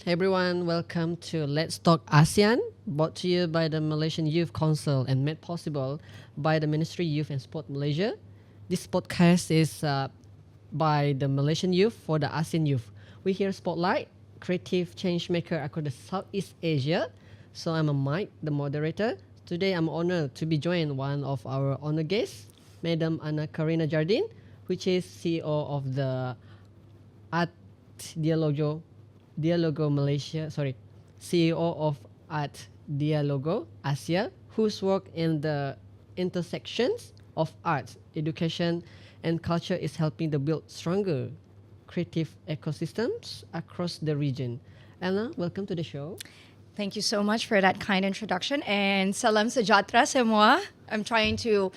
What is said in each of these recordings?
everyone. Welcome to Let's Talk ASEAN, brought to you by the Malaysian Youth Council and made possible by the Ministry of Youth and Sport Malaysia. This podcast is by the Malaysian youth for the ASEAN youth. We here spotlight creative change maker across the Southeast Asia. So I'm a Mike, the moderator. Today I'm honored to be joined one of our honored guests, Madam Anna Karina Jardine, which is CEO of the Art Dialogo Malaysia, CEO of Art Dialogo Asia, whose work in the intersections of art, education, and culture is helping to build stronger creative ecosystems across the region. Anna, welcome to the show. Thank you so much for that kind introduction. And salam sejahtera semua. I'm trying to,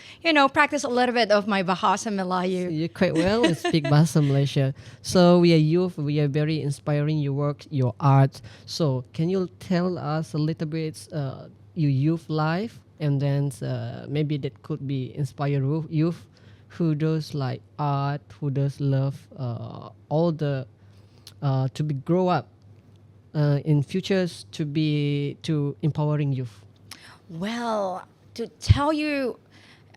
practice a little bit of my Bahasa Melayu. You quite well speak Bahasa Malaysia. So we are youth. We are very inspiring your work, your art. So can you tell us a little bit your youth life, and then maybe that could be inspire youth who does like art, who does love all the to be grow up in futures to empowering youth. Well, to tell you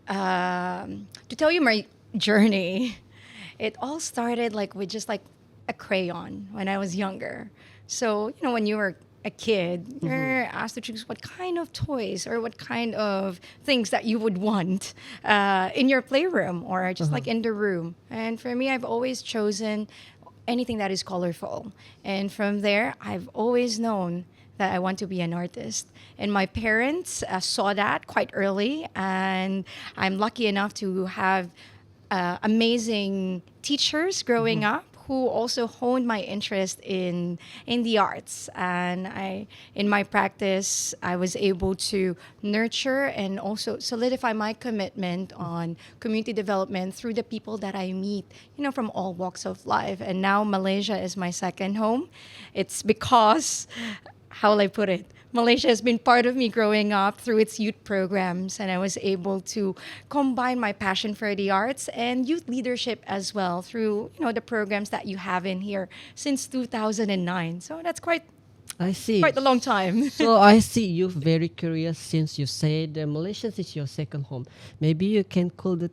my journey, it all started like with just like a crayon when I was younger. So when you were a kid, you're asked to choose what kind of toys or what kind of things that you would want in your playroom or just like in the room. And for me, I've always chosen anything that is colorful. And from there, I've always known that I want to be an artist. And my parents saw that quite early. And I'm lucky enough to have amazing teachers growing up who also honed my interest in the arts. And in my practice, I was able to nurture and also solidify my commitment on community development through the people that I meet, from all walks of life. And now Malaysia is my second home. It's because, how will I put it? Malaysia has been part of me growing up through its youth programs, and I was able to combine my passion for the arts and youth leadership as well through, the programs that you have in here since 2009. So that's quite I see. Quite a long time. So I see you're very curious since you said Malaysia is your second home. Maybe you could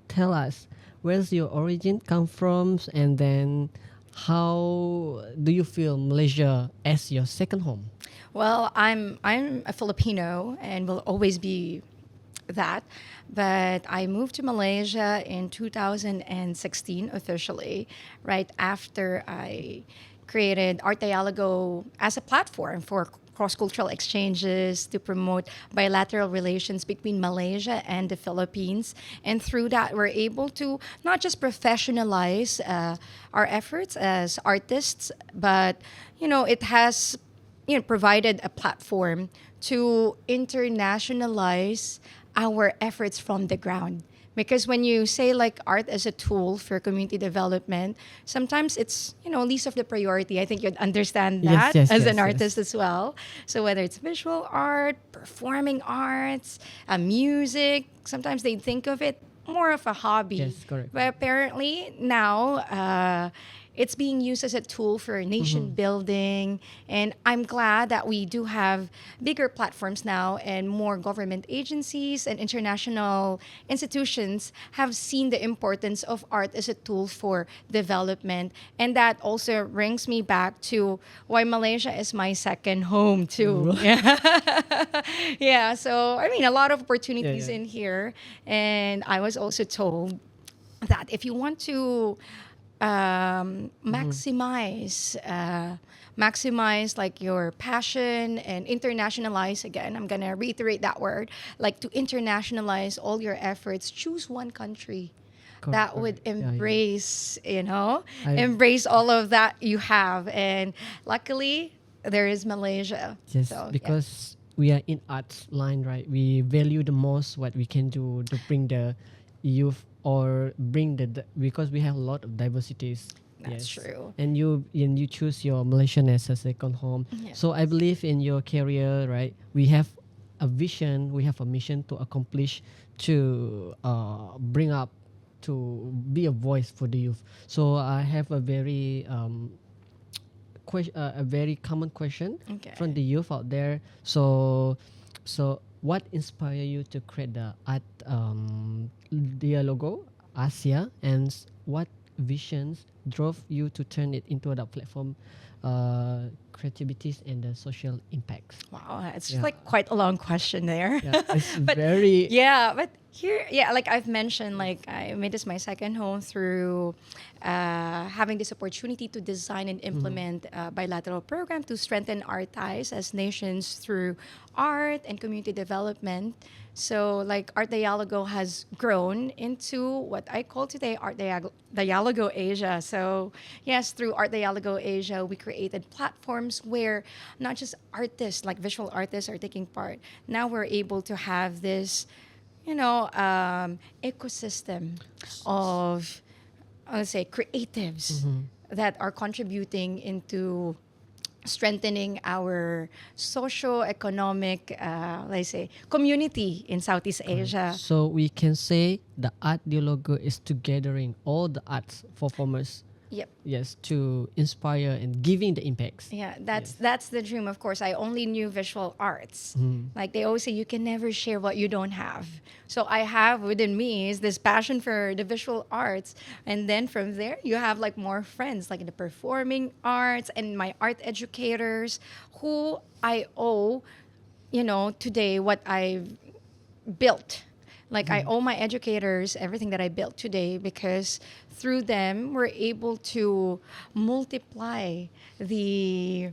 tell us where's your origin come from, and then how do you feel Malaysia as your second home? Well, I'm a Filipino and will always be that. But I moved to Malaysia in 2016 officially, right after I created Art Dialogo as a platform for cross-cultural exchanges to promote bilateral relations between Malaysia and the Philippines. And through that, we're able to not just professionalize our efforts as artists, but, it has provided a platform to internationalize our efforts from the ground. Because when you say like art as a tool for community development, sometimes it's, least of the priority. I think you'd understand that as an artist as well. So whether it's visual art, performing arts, music, sometimes they think of it more of a hobby. Yes, correct. But apparently now it's being used as a tool for nation building. And I'm glad that we do have bigger platforms now, and more government agencies and international institutions have seen the importance of art as a tool for development. And that also brings me back to why Malaysia is my second home too. Yeah. So, a lot of opportunities in here. And I was also told that if you want to maximize like your passion and internationalize, again, I'm gonna reiterate that word, like to internationalize all your efforts, choose one country that would embrace embrace all of that you have. And luckily there is Malaysia. Yes, so, because we are in arts line, right? We value the most what we can do to bring the youth or bring because we have a lot of diversities. That's true. And you choose your Malaysian as a second home. Yes. So I believe in your career, right? We have a vision, we have a mission to accomplish, to bring up, to be a voice for the youth. So I have a very a very common question Okay. from the youth out there. So what inspired you to create the art Dialogo Asia, and what visions drove you to turn it into a platform, creativities and the social impacts? Wow, it's Yeah. like quite a long question there. Yeah, it's But very. yeah, but here, yeah, like I've mentioned, like I made this my second home through having this opportunity to design and implement a bilateral program to strengthen our ties as nations through art and community development. So, like Art Dialogo has grown into what I call today Dialogo Asia. So, yes, through Art Dialogo Asia, we created platforms where not just artists, like visual artists, are taking part. Now we're able to have this, ecosystem of, let's say, creatives that are contributing into strengthening our socio-economic, let's say, community in Southeast Asia. So we can say the art Dialogo is together all the arts performers. Yep. Yes, to inspire and giving the impacts. Yeah, that's the dream. Of course, I only knew visual arts. Like they always say, you can never share what you don't have. So I have within me is this passion for the visual arts, and then from there you have like more friends like in the performing arts and my art educators, who I owe, today what I've built. Like I owe my educators everything that I built today because through them we're able to multiply the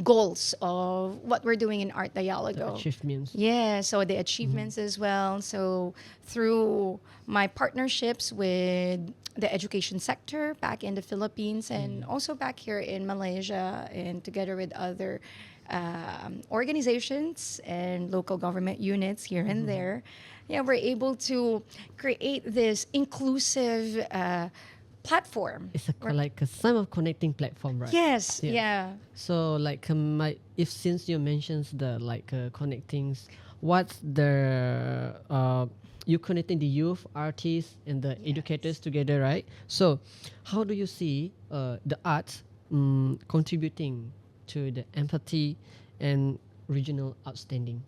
goals of what we're doing in Art The Dialogo. achievements. Yeah, so the achievements as well. So through my partnerships with the education sector back in the Philippines and also back here in Malaysia, and together with other organizations and local government units here and there, yeah, we're able to create this inclusive platform. It's like a some of connecting platform, right? Yes, Yeah. yeah. So like if since you mentions the like connecting, what's the you connecting the youth artists and the educators together, right? So how do you see the arts contributing to the empathy and regional outstanding?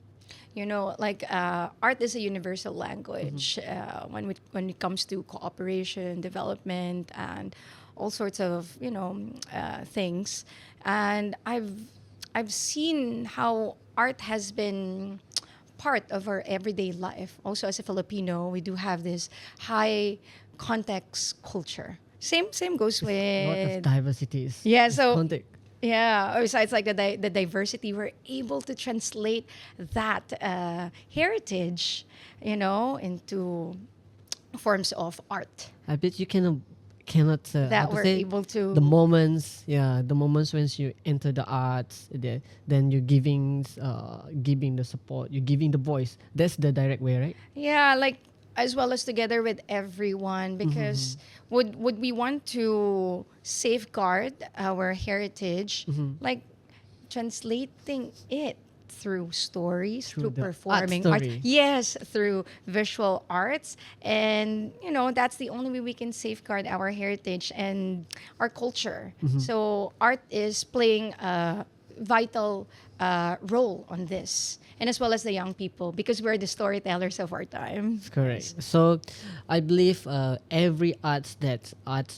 Like art is a universal language when it comes to cooperation, development, and all sorts of things. And I've seen how art has been part of our everyday life. Also, as a Filipino, we do have this high context culture. Same goes A lot of with diversities. yeah. It's So context. yeah, besides like the diversity, we're able to translate that heritage, into forms of art I bet you cannot how that to we're say able to. the moments, yeah, the moments when you enter the arts, then you're giving the support, you're giving the voice. That's the direct way, right? Yeah, like as well as together with everyone, because would we want to safeguard our heritage, like translating it through stories, Through through the art performing arts, story. yes, through visual arts, and that's the only way we can safeguard our heritage and our culture. So art is playing a vital role on this, and as well as the young people, because we're the storytellers of our time. Correct. So, I believe every arts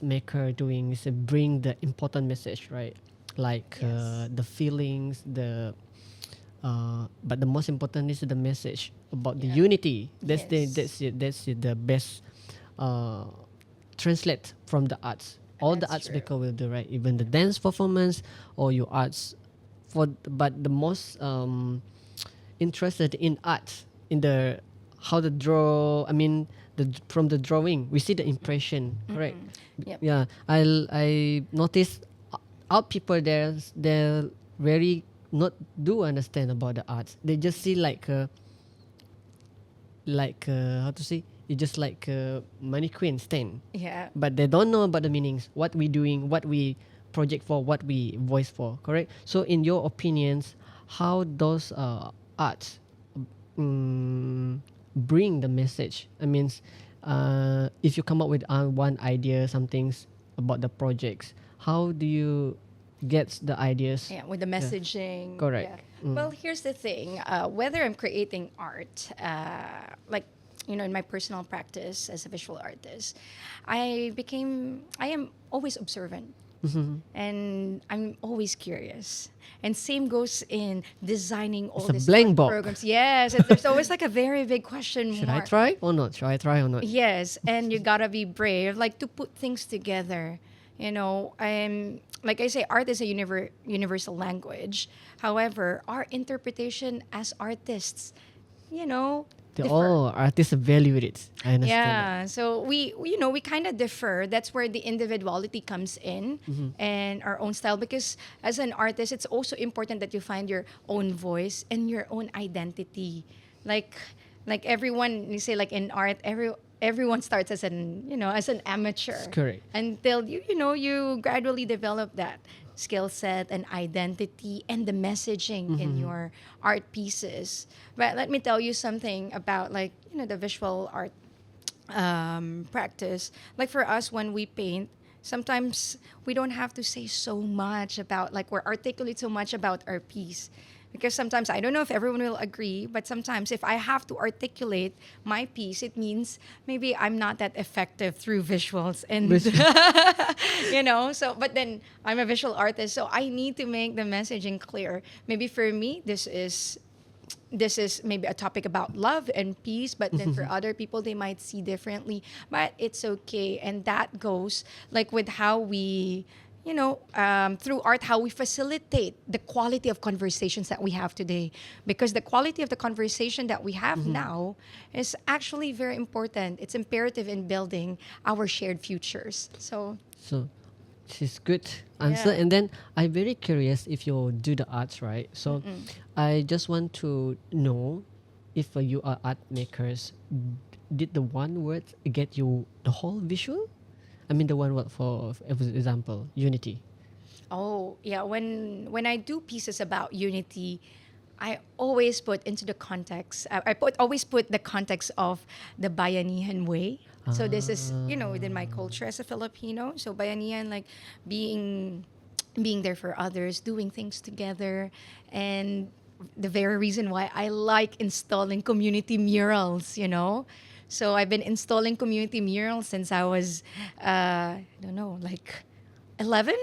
maker doing is bring the important message, right? Like Yes. the feelings, but the most important is the message about the Yeah. unity. Yes. That's the best uh, translate from the arts. All the That's arts true. maker will do, right? Even the dance performance or your arts but the most interested in art in the how the draw, I mean from the drawing we see the impression, correct? Yep. Yeah, I noticed out people there, they're very not do understand about the arts. They just see how to say, it's just like a mannequin stand, Yeah. but they don't know about the meanings, what we doing, what we project for, what we voice for, correct? So in your opinions, how those arts bring the message? I mean, if you come up with one idea, some things about the projects, how do you gets the ideas. Yeah, with the Yeah. messaging. Correct. Yeah. Well, here's the thing. Whether I'm creating art, like, in my personal practice as a visual artist, I am always observant. And I'm always curious. And same goes in designing all It's a these blank art book. programs. Yes, there's always like a very big question Should I mark. try or not? Should I try or not? Yes, and you gotta be brave, like to put things together. Like I say, art is a universal language. However, our interpretation as artists, you know, The differ. all artists evaluate it. I understand that. Yeah, so we kind of differ. That's where the individuality comes in and our own style. Because as an artist, it's also important that you find your own voice and your own identity. Like, like everyone, you say like in art, everyone starts as an amateur Correct. until you gradually develop that skill set and identity and the messaging in your art pieces. But let me tell you something about like the visual art practice. Like for us, when we paint, sometimes we don't have to say so much about like we're articulate so much about our piece. Because sometimes I don't know if everyone will agree, but sometimes if I have to articulate my piece, it means maybe I'm not that effective through visuals and so but then I'm a visual artist, so I need to make the messaging clear. Maybe for me this is maybe a topic about love and peace, but then for other people they might see differently, but it's okay. And that goes like with how we through art, how we facilitate the quality of conversations that we have today, because the quality of the conversation that we have now is actually very important. It's imperative in building our shared futures. So So, she's good answer. Yeah. And then I'm very curious if you do the arts, right? So, I just want to know if you are art makers. Did the one word get you the whole visual? I mean, the one word for example, unity. Oh, yeah. When I do pieces about unity, I always put into the context. Always put the context of the Bayanihan way. So this is within my culture as a Filipino. So Bayanihan, like being there for others, doing things together, and the very reason why I like installing community murals. So I've been installing community murals since I was, I don't know, like 11.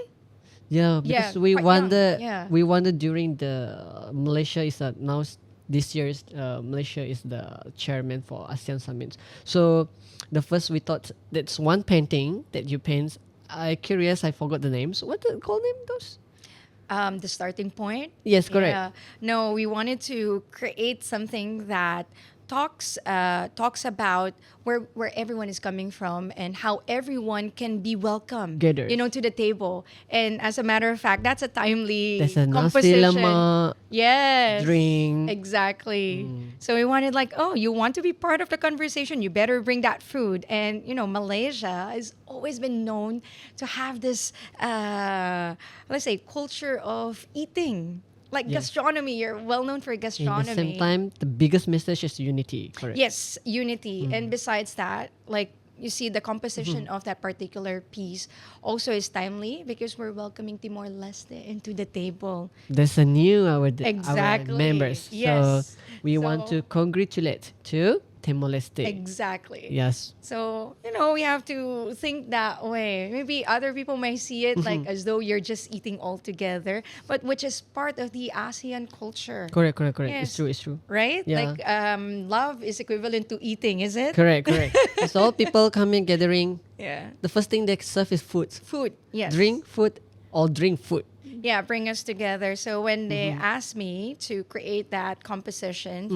Yeah, Yeah, because we quite young. wonder, Yeah. we wonder during the Malaysia is now this year's Malaysia is the chairman for ASEAN summits. So the first we thought that's one painting that you paint. I curious, I forgot the names. What do you call them those? The starting point. Yes, correct. Yeah. No, we wanted to create something that talks about where everyone is coming from and how everyone can be welcome, Gathered. to the table. And as a matter of fact, that's a timely There's a nasi composition. lemak, Yes. drink. Exactly. So we wanted like, oh, you want to be part of the conversation, you better bring that food. And Malaysia has always been known to have this let's say culture of eating. Like Yes. gastronomy, you're well known for In gastronomy. the same time, the biggest message is unity, correct? Yes, unity. And besides that, like you see the composition of that particular piece also is timely because we're welcoming Timor Leste into the table. There's a new our Exactly. members. Yes. So we want to So- congratulate to Timor Leste. Exactly. Yes. So, we have to think that way. Maybe other people may see it like as though you're just eating all together, but which is part of the ASEAN culture. Correct. It's Yes. true. It's true. Right? Yeah. Like love is equivalent to eating, is it? Correct. So people coming gathering. Yeah. The first thing they serve is food. Food. Yes. Drink food or drink food. Yeah, bring us together. So when they asked me to create that composition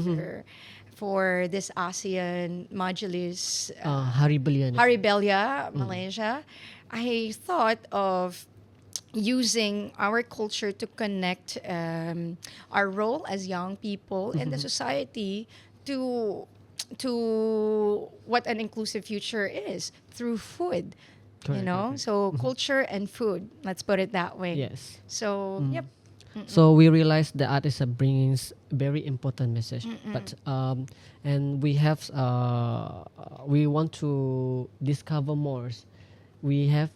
for this ASEAN Majlis Hari Belian. Haribelia, Malaysia, I thought of using our culture to connect our role as young people in the society to what an inclusive future is through food. Correct. So culture and food. Let's put it that way. Yes. So yep. So we realized the artists are bringing very important message, but and we have we want to discover more. We have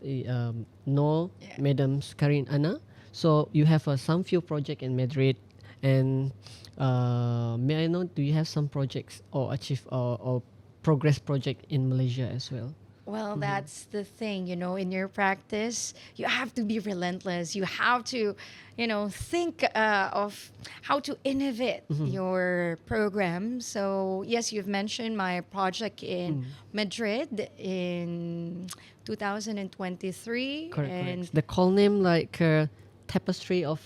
no Yeah. Madam Karin Anna, So you have some few project in Madrid, and may I know, do you have some projects or achieve or progress project in Malaysia as well? Well, that's the thing, in your practice, you have to be relentless. You have to, think of how to innovate your program. So, yes, you've mentioned my project in Madrid in 2023 Correct, and correct. The call name like tapestry of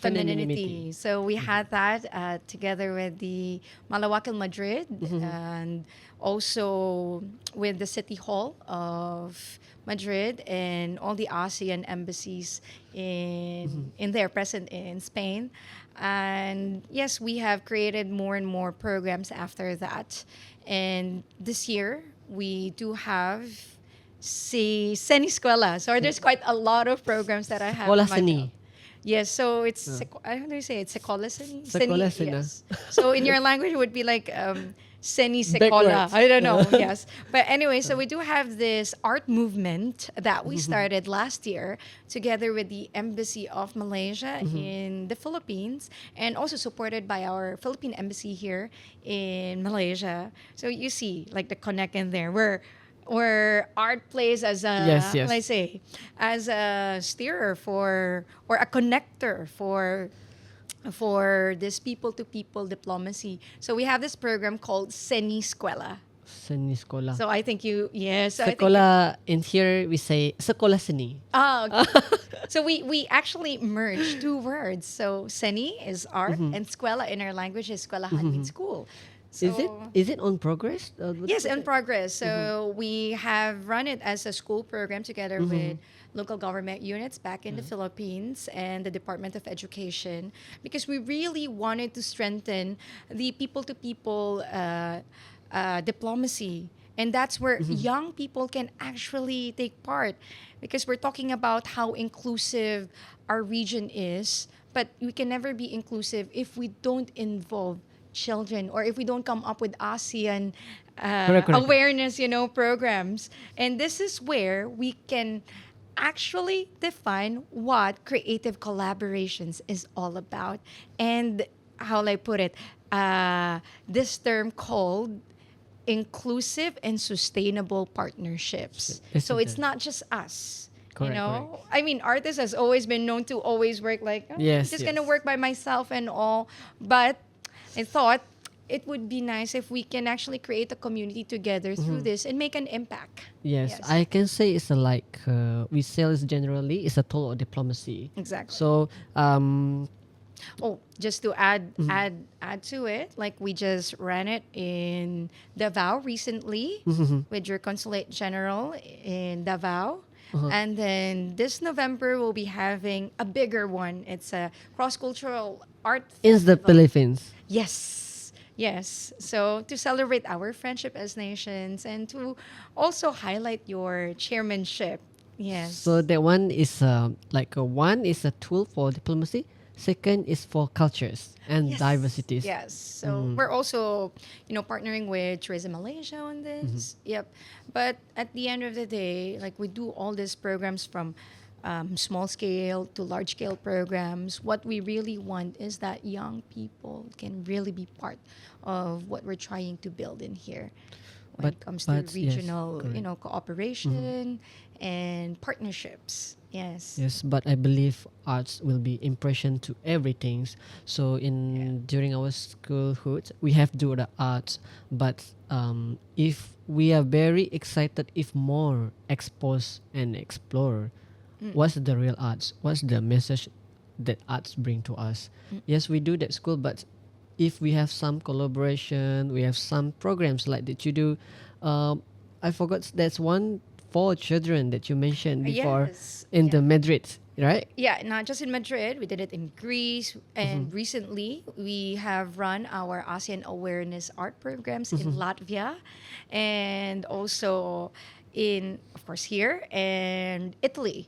femininity. femininity. So we had that together with the Malawakal Madrid and also with the City Hall of Madrid and all the ASEAN embassies in there present in Spain. And yes, we have created more and more programs after that. And this year we do have Seni Escuela. So there's quite a lot of programs that I have Sekolah in my belt. seni. Yes, so it's how do you say it? Sekolah seni? Sekolah Seni, sena. yes. So in your language it would be like seni sekolah. Backwards. I don't know. Yes, but anyway, so we do have this art movement that we started last year together with the Embassy of Malaysia in the Philippines, and also supported by our Philippine embassy here in Malaysia. So you see, like the connect in there, where art plays as a Yes, yes. let's say as a steerer for or a connector for this people to people diplomacy. So we have this program called Seni Escuela. Seni sekolah. So I think you yes, so I think Sekolah in here we say sekolah seni. okay. So we actually merged two words. So Seni is art and Escuela in our language is eskwelahan means school. So, Is it on progress? yes, in progress. So we have run it as a school program together with local government units back in the Philippines and the Department of Education because we really wanted to strengthen the people-to-people diplomacy. And that's where young people can actually take part because we're talking about how inclusive our region is, but we can never be inclusive if we don't involve children or if we don't come up with ASEAN Correct, correct. awareness, programs. And this is where we can actually define what creative collaborations is all about. And how will I put it? This term called inclusive and sustainable partnerships. Yes, So it it's is. not just us. Correct, I mean, artists has always been known to always work like, Yes, I'm just gonna yes. work by myself and all. But I thought it would be nice if we can actually create a community together through this and make an impact. Yes, I can say it's like we sales generally it's a tool of diplomacy. Exactly. So Oh, just to add to it, like we just ran it in Davao recently with your consulate general in Davao. And then this November we'll be having a bigger one. It's a cross-cultural art in the festival. Philippines. Yes. Yes. So to celebrate our friendship as nations and to also highlight your chairmanship. Yes. So that one is one is a tool for diplomacy. Second is for cultures and Yes. diversities. Yes. So we're also, partnering with Tourism Malaysia on this. Yep. But at the end of the day, like we do all these programs from small scale to large scale programs. What we really want is that young people can really be part of what we're trying to build in here when it comes to yes, regional, correct. cooperation and partnerships. Yes. Yes, but I believe arts will be impression to everything. So during our schoolhood, we have to do the arts. But if we are very excited, if more expose and explore, what's the real arts? What's the message that arts bring to us? Yes, we do that school, but if we have some collaboration, we have some programs like that you do. I forgot that's one for children that you mentioned before Yes. in the Madrid, right? Yeah, not just in Madrid. We did it in Greece. And recently, we have run our ASEAN awareness art programs in Latvia and also in, of course, here and Italy.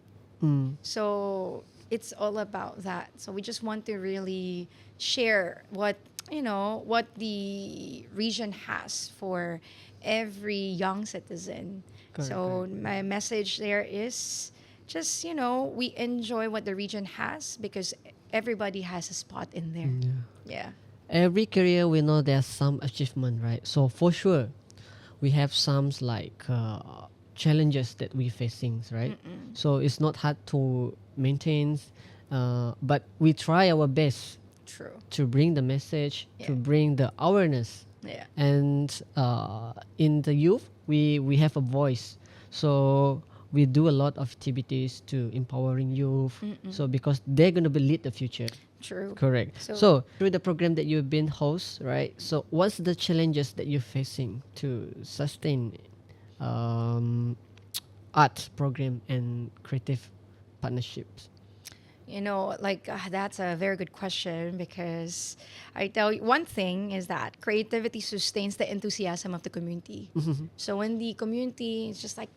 So it's all about that. So we just want to really share what the region has for every young citizen. Correct, So my message there is just, we enjoy what the region has because everybody has a spot in there. Yeah. Every career we know there's some achievement, right? So for sure, we have some like challenges that we're facing, right? So it's not hard to maintain, but we try our best True. to bring the message, to Yeah. bring the awareness, Yeah. and in the youth we have a voice. So we do a lot of activities to empowering youth. So because they're gonna be lead the future. True. Correct. So- So through the program that you've been host, right? So what's the challenges that you're facing to sustain art program and creative partnerships? That's a very good question because I tell you, one thing is that creativity sustains the enthusiasm of the community. So when the community is just like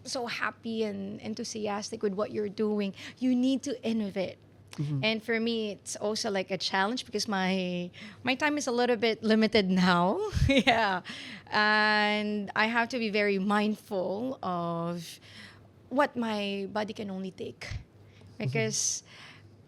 so happy and enthusiastic with what you're doing, you need to innovate. And for me, it's also like a challenge because my time is a little bit limited now. Yeah. And I have to be very mindful of what my body can only take. Because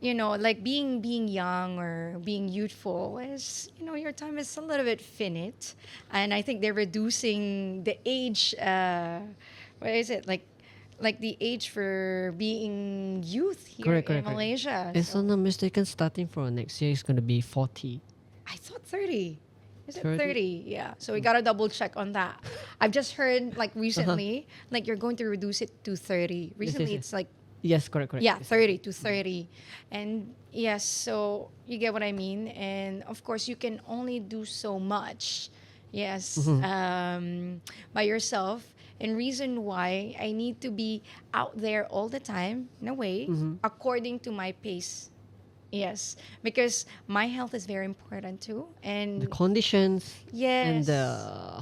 like being young or being youthful is, your time is a little bit finite, and I think they're reducing the age. What is it like the age for being youth here Correct, in correct, correct. Malaysia? If So I'm not mistaken, starting from next year is gonna be 40. I thought 30. Is it 30? 30? Yeah. So we gotta double check on that. I've just heard like recently, like you're going to reduce it to 30. Recently, yes. it's like. Yes, correct, correct. Yeah, Yes. 30 to 30. And yes, so you get what I mean. And of course, you can only do so much, yes, by yourself. And reason why I need to be out there all the time, in a way, according to my pace. Yes, because my health is very important too. The And conditions and yes, the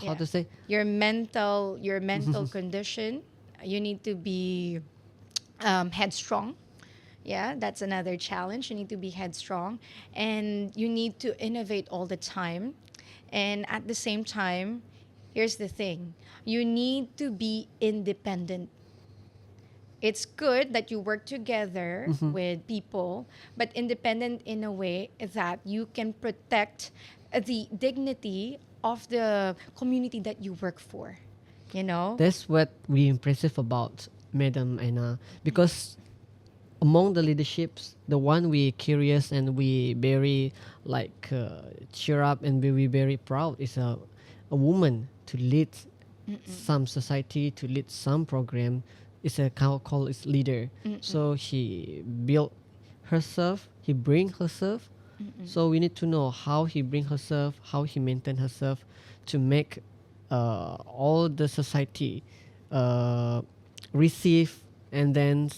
how yeah. to say your mental condition, you need to be headstrong. Yeah, that's another challenge. You need to be headstrong and you need to innovate all the time. And at the same time, here's the thing, you need to be independent. It's good that you work together with people, but independent in a way that you can protect the dignity of the community that you work for. that's what we impressive about Madam Anna, because among the leaderships, the one we curious and we very like cheer up and we very proud is a woman to lead some society, to lead some program. It's a call is leader. So he built herself, he bring herself. So we need to know how he bring herself, how he maintain herself to make all the society receive and then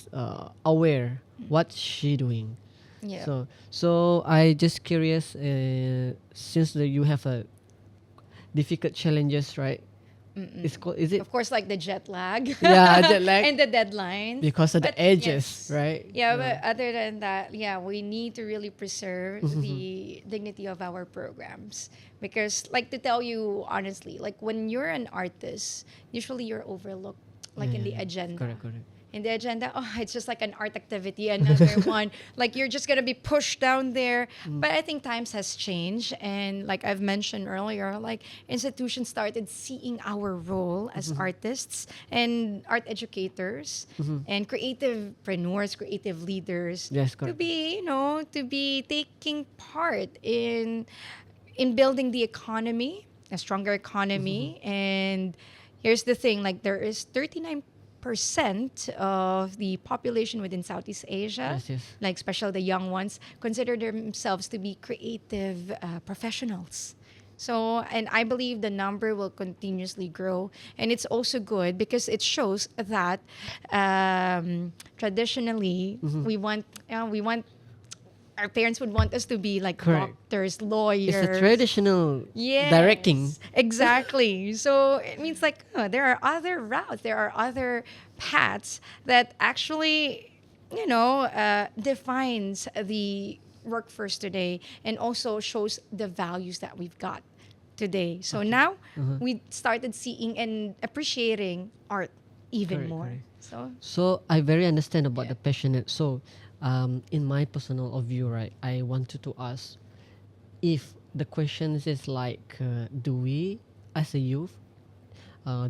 aware what she doing. Yeah. So I just curious, since you have a difficult challenges, right? It's called, is it Of course, like the jet lag. Yeah, jet lag. And the deadlines. because of the But edges, yes. right? Yeah, but other than that, yeah, we need to really preserve Mm-hmm. the dignity of our programs. Because, like, to tell you honestly, like, when you're an artist, usually you're overlooked, like, in the agenda. Correct, correct. In the agenda, it's just like an art activity, another one. Like, you're just gonna be pushed down there. But I think times has changed, and like I've mentioned earlier, like institutions started seeing our role as artists and art educators and creativepreneurs, creative leaders Yes, to correct. be, to be taking part in building the economy, a stronger economy. And here's the thing, like there is 39% of the population within Southeast Asia, Yes, yes. like especially the young ones, consider themselves to be creative professionals. So, and I believe the number will continuously grow. And it's also good because it shows that traditionally we want our parents would want us to be like Correct. doctors, lawyers. It's a traditional Yes, directing. Exactly. So it means like there are other routes, there are other paths that actually, defines the workforce today and also shows the values that we've got today. So now we started seeing and appreciating art even Correct, more. correct. So So I very understand about yeah. the passionate. So, in my personal view, right, I wanted to ask if the question is like, do we, as a youth,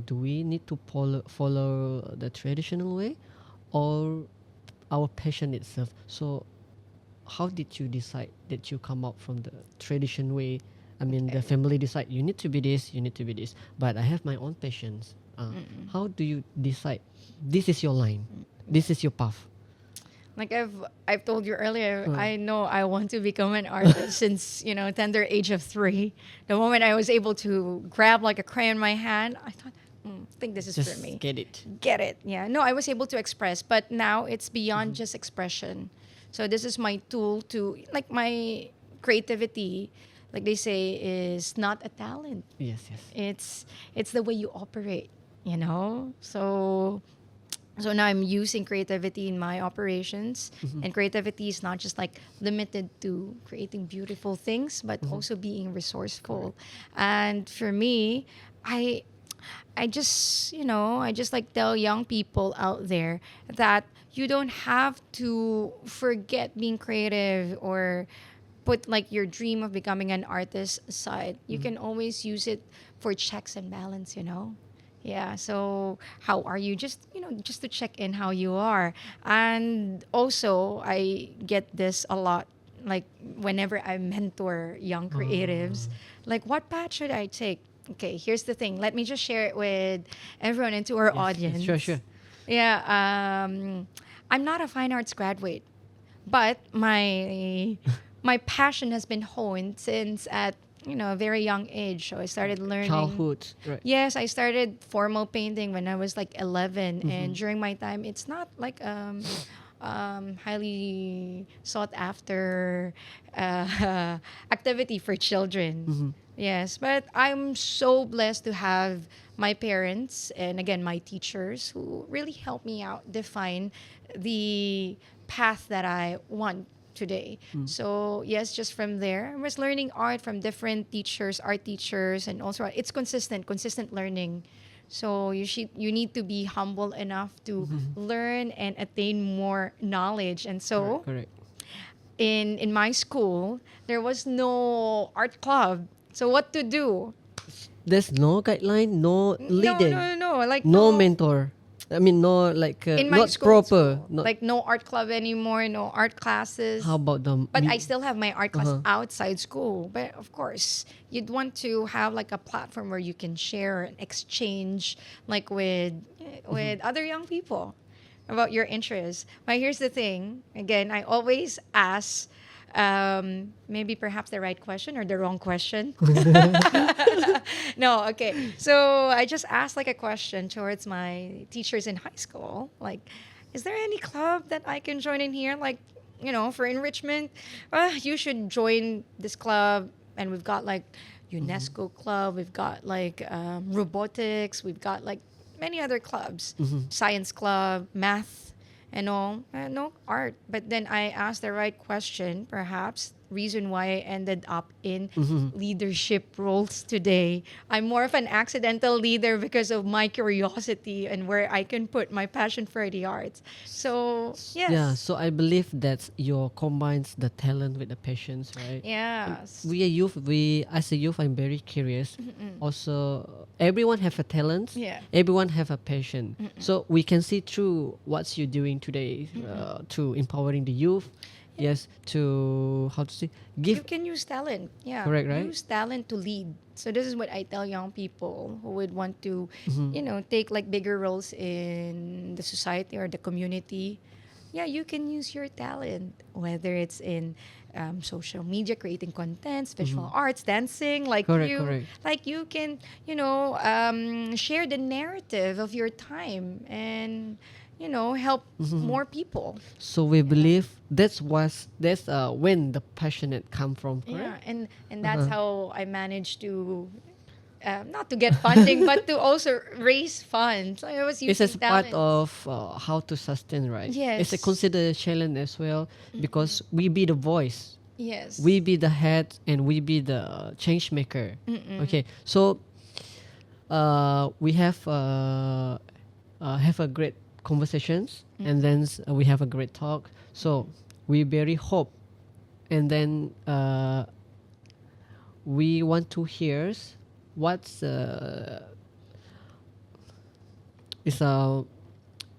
do we need to follow the traditional way, or our passion itself? So, how did you decide that you come out from the tradition way? I mean, the Okay. family decide you need to be this, you need to be this. But I have my own passions. How do you decide? This is your line. This is your path. Like I've told you earlier, Uh, I know I want to become an artist since, tender age of 3. The moment I was able to grab like a crayon in my hand, I thought, I think this is for just me. get it. Get it. Yeah. No, I was able to express, but now it's beyond just expression. So this is my tool to, like, my creativity, like they say, is not a talent. Yes, yes. It's the way you operate. So now I'm using creativity in my operations, and creativity is not just like limited to creating beautiful things, but also being resourceful. And for me, I I just like tell young people out there that you don't have to forget being creative or put like your dream of becoming an artist aside. You can always use it for checks and balance. Yeah, so how are you? Just to check in how you are. And also, I get this a lot. Like, whenever I mentor young creatives, like, what path should I take? Okay, here's the thing. Let me just share it with everyone and to our Yes, yes, sure, audience. sure. Yeah, I'm not a fine arts graduate, but my passion has been honed since at a very young age. So I started learning. Childhood, right? Yes, I started formal painting when I was like 11, and during my time, it's not like highly sought after activity for children. Yes, but I'm so blessed to have my parents and again my teachers who really helped me out define the path that I want today. So yes, just from there, I was learning art from different teachers, art teachers, and also it's consistent learning. So you need to be humble enough to learn and attain more knowledge. And Correct, so correct. in my school, there was no art club. So what to do? There's no guideline, no No, leading, no, no. Like no no. mentor. I mean, no like In my not school, proper. Not like no art club anymore, no art classes. how about the But I still have my art class uh-huh. outside school. But of course, you'd want to have like a platform where you can share and exchange, like with other young people, about your interests. But here's the thing. Again, I always ask, maybe perhaps the right question or the wrong question. No, okay. So I just asked like a question towards my teachers in high school, like, is there any club that I can join in here? Like, for enrichment, you should join this club. And we've got like UNESCO club, we've got like robotics, we've got like many other clubs, science club, math, and all. No art. But then I asked the right question, perhaps reason why I ended up in leadership roles today. I'm more of an accidental leader because of my curiosity and where I can put my passion for the arts. So Yeah, yes, so I believe that your combines the talent with the passions, right? yes, We are youth. We as a youth, I'm very curious. Also, everyone have a talent. yeah. Everyone have a passion. So we can see through what you're doing today to empowering the youth. Yes, to how to say You give. can use talent. Yeah. Correct, right? Use talent to lead. So this is what I tell young people who would want to, take like bigger roles in the society or the community. Yeah, you can use your talent, whether it's in social media, creating contents, visual arts, dancing, like Correct, you, correct. like you can, share the narrative of your time and, help more people. So we believe that's when the passionate come from. Yeah, Correct. and that's how I managed to not to get funding, but to also raise funds. I was It's using as part talents. of how to sustain, right? It's a Yes, considered challenge as well because we be the voice, yes, we be the head, and we be the change maker. Okay, so we have have a great conversations, and then we have a great talk. So we very hope, and then we want to hear what's is a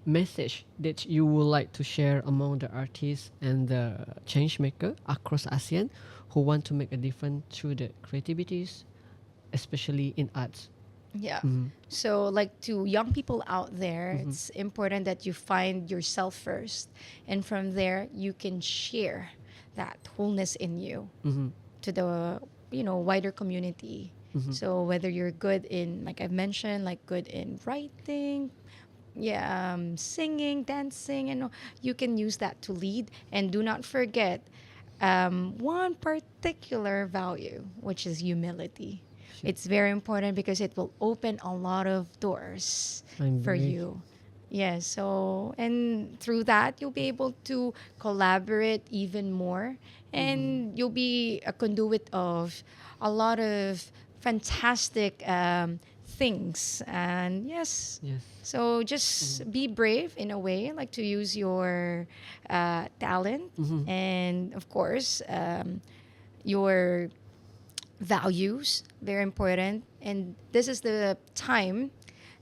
message that you would like to share among the artists and the change maker across ASEAN who want to make a difference through the creativities, especially in arts. Yeah. So, like to young people out there, it's important that you find yourself first. And from there, you can share that wholeness in you to the, wider community. So, whether you're good in, like I've mentioned, like good in writing, singing, dancing, and you can use that to lead. And do not forget one particular value, which is humility. It's very important because it will open a lot of doors I'm for very- you. Yes, so and through that you'll be able to collaborate even more, and you'll be a conduit of a lot of fantastic things. And yes, Yes. so just be brave in a way, like to use your talent, and of course your values, very important. And this is the time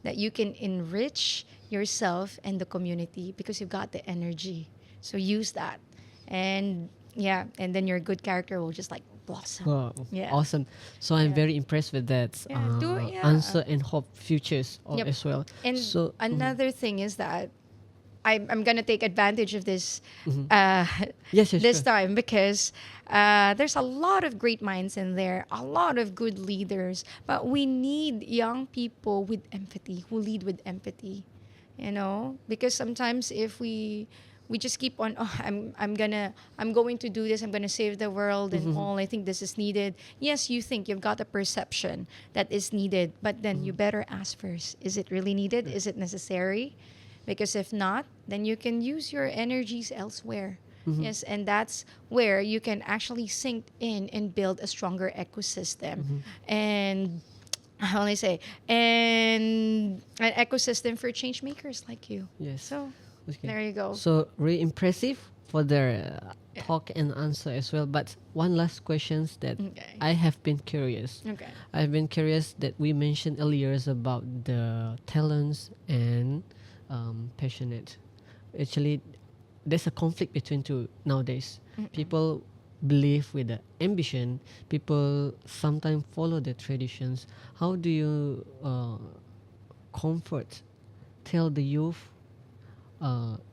that you can enrich yourself and the community because you've got the energy. So use that. And and then your good character will just like blossom. Wow, Yeah. awesome. So I'm Yeah. very impressed with that answer and hope futures Yep. as well. And So another thing is that I'm gonna take advantage of this yes, this sure. time because there's a lot of great minds in there, a lot of good leaders, but we need young people with empathy who lead with empathy, because sometimes if we just keep on, I'm going to do this, I'm gonna save the world and all, I think this is needed. Yes, you think you've got a perception that is needed, but then you better ask first, is it really needed? Is it necessary? Because if not, then you can use your energies elsewhere. Yes, and that's where you can actually sink in and build a stronger ecosystem. And how will I say, and an ecosystem for change makers like you. Yes. So Okay. there you go. So really impressive for their talk and answer as well. But one last questions that Okay. I have been curious. Okay. I've been curious that we mentioned earlier is about the talents and passionate. Actually, there's a conflict between two nowadays. People believe with the ambition. People sometimes follow the traditions. How do you comfort, tell the youth,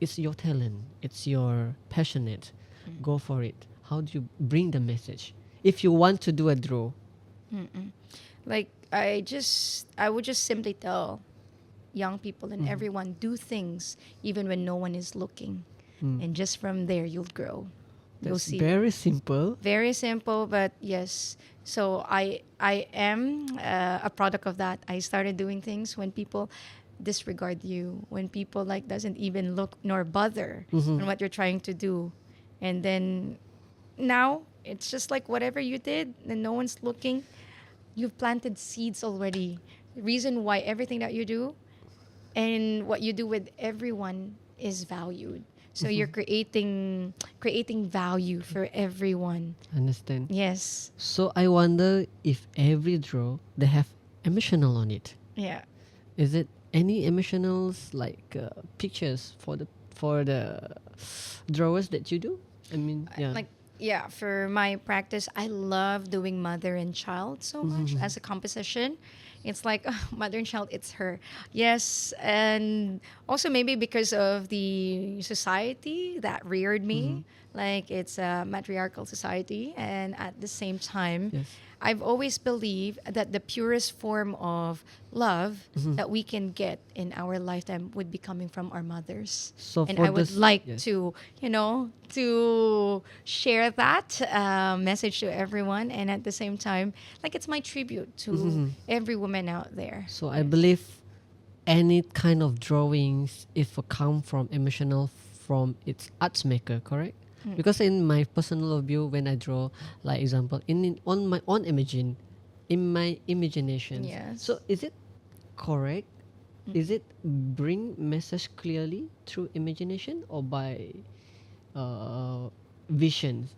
it's your talent, it's your passionate, go for it? How do you bring the message? If you want to do a draw, Like I would just simply tell young people and everyone, do things even when no one is looking, and just from there you'll grow. You'll that's see. very simple. Very simple, but yes. So I am a product of that. I started doing things when people disregard you, when people like doesn't even look nor bother on what you're trying to do, and then now it's just like whatever you did, and no one's looking. You've planted seeds already. The reason why everything that you do and what you do with everyone is valued. So you're creating value for everyone. Understand? Yes. So I wonder if every draw they have emotional on it. Yeah. Is it any emotionals like pictures for the drawers that you do? I mean, yeah. Like for my practice, I love doing mother and child so much as a composition. It's like mother and child, it's her. Yes, and also maybe because of the society that reared me, like it's a matriarchal society, and at the same time, Yes. I've always believed that the purest form of love that we can get in our lifetime would be coming from our mothers. So And for I would this- like yes. to, to share that message to everyone. And at the same time, like it's my tribute to every woman out there. So I believe any kind of drawings, if it come from emotional from its arts maker, correct? Because in my personal view, when I draw, like example, on my own imagine, in my imagination. Yes. So is it correct is it bring message clearly through imagination or by visions?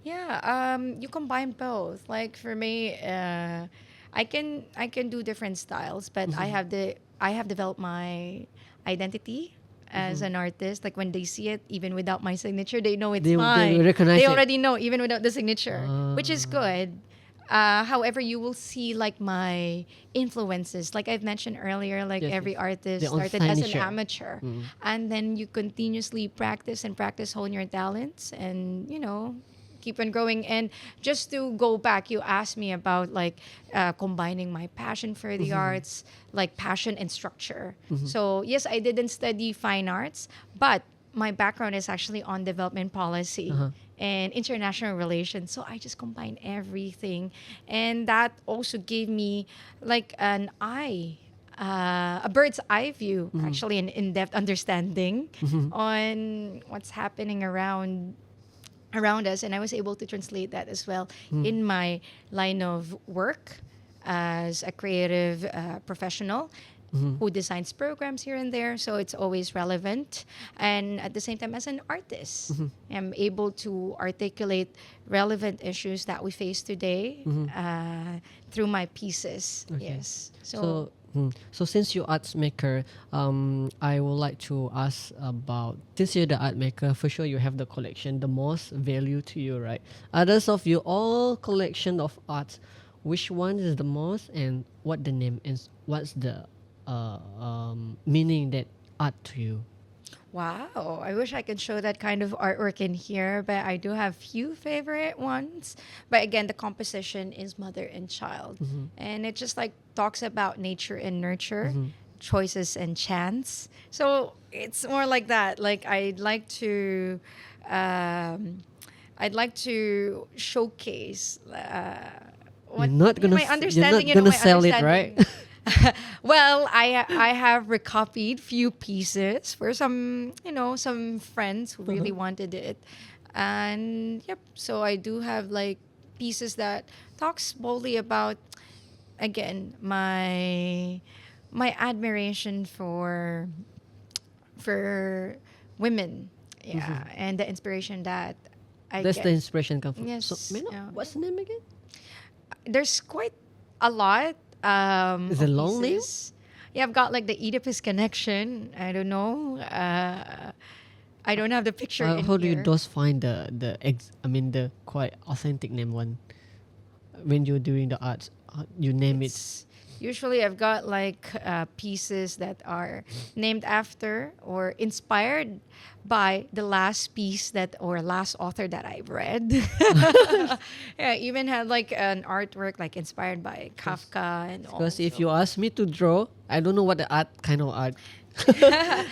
Yeah, you combine both. Like for me, I can do different styles, but I have developed my identity as an artist. Like when they see it, even without my signature, they know it's They will mine. recognize They it. already know even without the signature, which is Ah. good. However, you will see like my influences. Like I've mentioned earlier, like Yes, yes. every artist Their own started as an signature. amateur, and then you continuously practice and practice, hone your talents, and keep on growing. And just to go back, you asked me about like combining my passion for the arts, like passion and structure. So yes, I didn't study fine arts, but my background is actually on development policy Uh-huh. and international relations. So I just combine everything, and that also gave me like a bird's eye view, actually, an in-depth understanding on what's happening around us, and I was able to translate that as well in my line of work as a creative professional who designs programs here and there. So it's always relevant, and at the same time, as an artist, I'm able to articulate relevant issues that we face today through my pieces. Okay. Yes. So since you're arts maker, I would like to ask about, since you're the art maker, for sure you have the collection, the most value to you, right? Others of you all collection of art, which one is the most, and what the name is? What's the meaning that art to you? Wow, I wish I could show that kind of artwork in here, but I do have few favorite ones. But again, the composition is mother and child. And it just like talks about nature and nurture, choices and chance. So it's more like that. Like um, I'd like to showcase You're what not gonna my you're not understanding, gonna my sell it, right? understanding. Well, I have recopied few pieces for some friends who really wanted it, and yep. So I do have like pieces that talks boldly about, again, my admiration for women, yeah, and the inspiration that I That's the get. inspiration come from. So, Yes, may I know, yeah. what's the name again? There's quite a lot Is it of long name? pieces. Yeah, I've got like the Oedipus connection. I don't know. I don't have the picture in How do you here. those find I mean the quite authentic name one when you're doing the arts? You name it. It's usually I've got like pieces that are named after or inspired by the last piece that or last author that I've read. Yeah, I even had like an artwork like inspired by Kafka and all. Because if So you ask me to draw, I don't know what the art kind of art.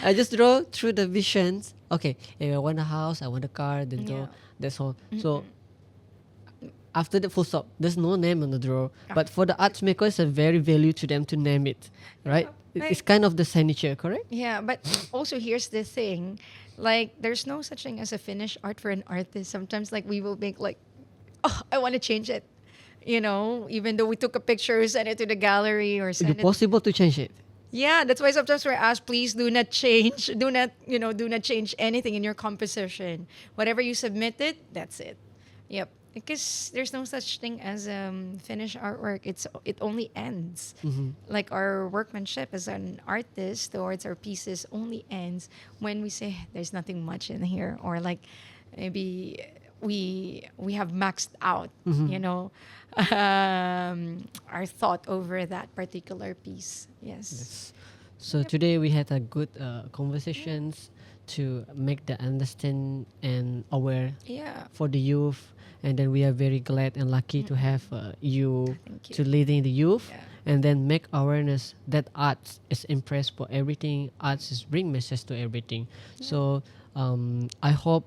I just draw through the visions. Okay, if I want a house, I want a car, then draw. yeah. That's all. So after the full stop, there's no name on the drawer. But for the arts maker, it's a very value to them to name it, right? It's kind of the signature, correct? Yeah, but also here's the thing, like there's no such thing as a finished art for an artist. Sometimes like we will make like, oh, I want to change it, even though we took a picture, send it to the gallery or Is send it it. possible to change it? Yeah, that's why sometimes we're asked, please do not change, do not change anything in your composition. Whatever you submitted, that's it. Yep. Because there's no such thing as finished artwork. It only ends. Like our workmanship as an artist towards our pieces only ends when we say there's nothing much in here, or like maybe we have maxed out, our thought over that particular piece. Yes. So today we had a good conversations to make the understand and aware Yeah. for the youth, and then we are very glad and lucky to have you Thank you. to leading the youth, Yeah. and then make awareness that arts is impressed for everything. Arts is bring message to everything. So I hope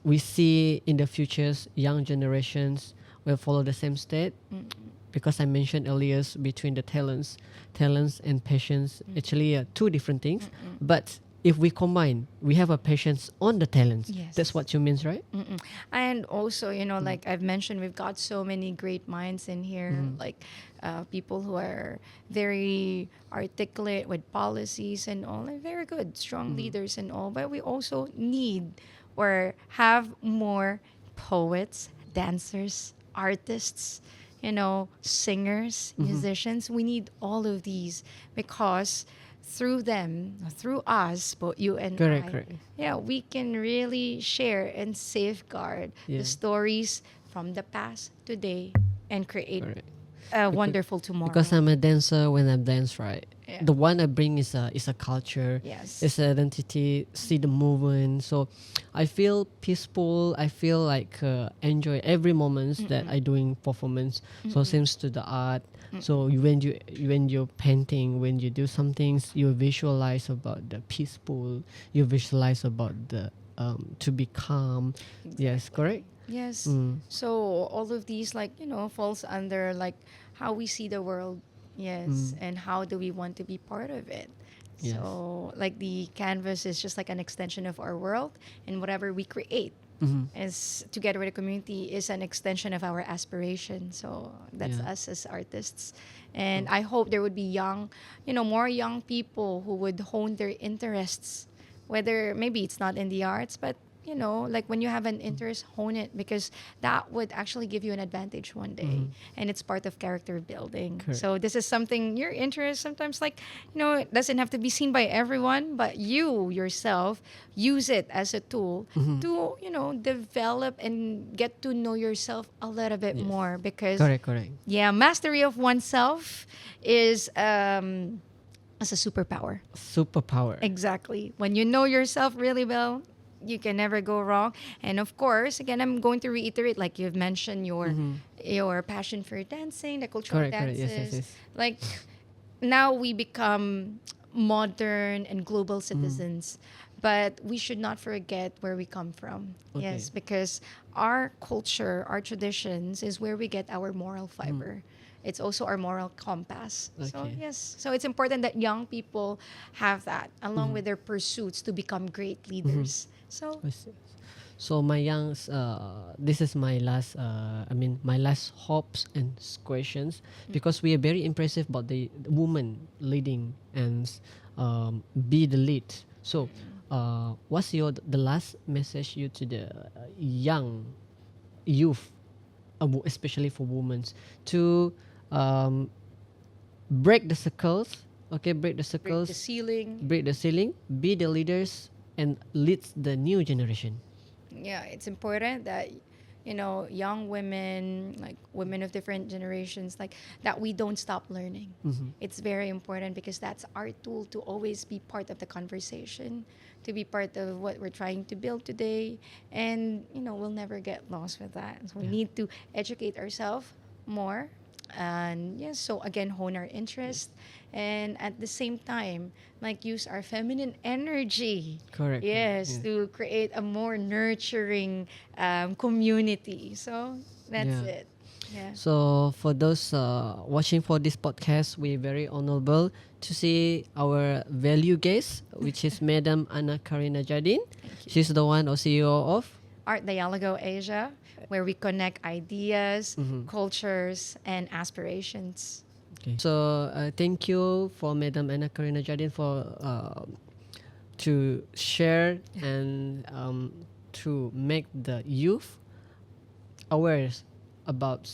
we see in the futures young generations will follow the same state, because I mentioned earlier between the talents and passions actually two different things, but if we combine, we have a patience on the talents. Yes. That's what you means, right? Mm-mm. And also, like I've mentioned, we've got so many great minds in here, like people who are very articulate with policies and all, and very good, strong leaders and all. But we also need or have more poets, dancers, artists, singers, musicians. We need all of these because through them, through us, both you and Correct, I, correct. yeah, we can really share and safeguard Yeah. the stories from the past, today, and create Correct. a wonderful tomorrow. Because I'm a dancer, when I dance, right? Yeah. The one I bring is a culture. Yes. It's an identity. See the movement. So, I feel peaceful. I feel like enjoy every moments that I doing performance. So seems to the art. So when you're painting, when you do some things, you visualize about the peaceful. You visualize about the to be calm. Yes, correct. Yes. So all of these, like, falls under like how we see the world. Yes. And how do we want to be part of it? Yes. So, like, the canvas is just like an extension of our world, and whatever we create is together with the community is an extension of our aspiration. So that's Yeah. us as artists. And I hope there would be more young people who would hone their interests, whether maybe it's not in the arts, but like when you have an interest, hone it, because that would actually give you an advantage one day, and it's part of character building. Correct. So this is something, your interest sometimes, like, it doesn't have to be seen by everyone, but you yourself use it as a tool to develop and get to know yourself a little bit Yes. more, because Correct, correct. yeah, mastery of oneself is as a superpower. Superpower. Exactly. When you know yourself really well, you can never go wrong. And of course, again, I'm going to reiterate, like you've mentioned, your passion for dancing, the cultural Correct, correct. dances. Yes, yes, yes. Like, now we become modern and global citizens, but we should not forget where we come from. Okay. Yes, because our culture, our traditions is where we get our moral fiber. It's also our moral compass. So Okay. yes, so it's important that young people have that along with their pursuits to become great leaders. So I see. So my youngs, this is my last. My last hopes and questions, because we are very impressive about the woman leading and be the lead. So, what's the last message you to the young youth, especially for women, to break the circles? Okay, break the break circles, the ceiling. break the ceiling, be the leaders, and lead the new generation. Yeah, it's important that young women, like women of different generations, like that we don't stop learning. It's very important because that's our tool to always be part of the conversation, to be part of what we're trying to build today, and we'll never get lost with that. So we need to educate ourselves more, and yes, so again, hone our interest, and at the same time, like, use our feminine energy. Correct. Yes, Yeah. to create a more nurturing community. So that's Yeah. it. Yeah. So for those watching for this podcast, we're very honorable to see our value guest, which is Madam Anna Karina Jardin. She's the one or CEO of. Art Dialogo Asia, where we connect ideas, cultures, and aspirations. Okay. So thank you for Madam Anna Karina Jardin for to share and to make the youth aware about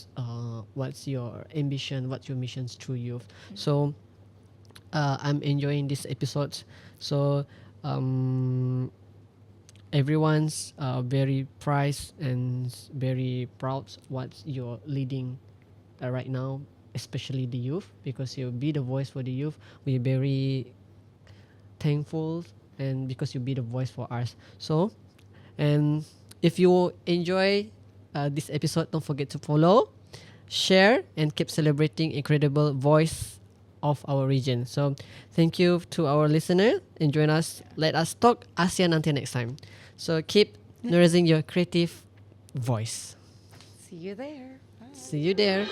what's your ambition, what's your missions through youth. So I'm enjoying this episode. So everyone's very prized and very proud what you're leading right now, especially the youth, because you be the voice for the youth. We're very thankful, and because you be the voice for us. So, and if you enjoy this episode, don't forget to follow, share, and keep celebrating incredible voice of our region. So thank you to our listener and join us. Let us talk ASEAN until next time. So keep nourishing your creative voice. See you there. Bye. See you there.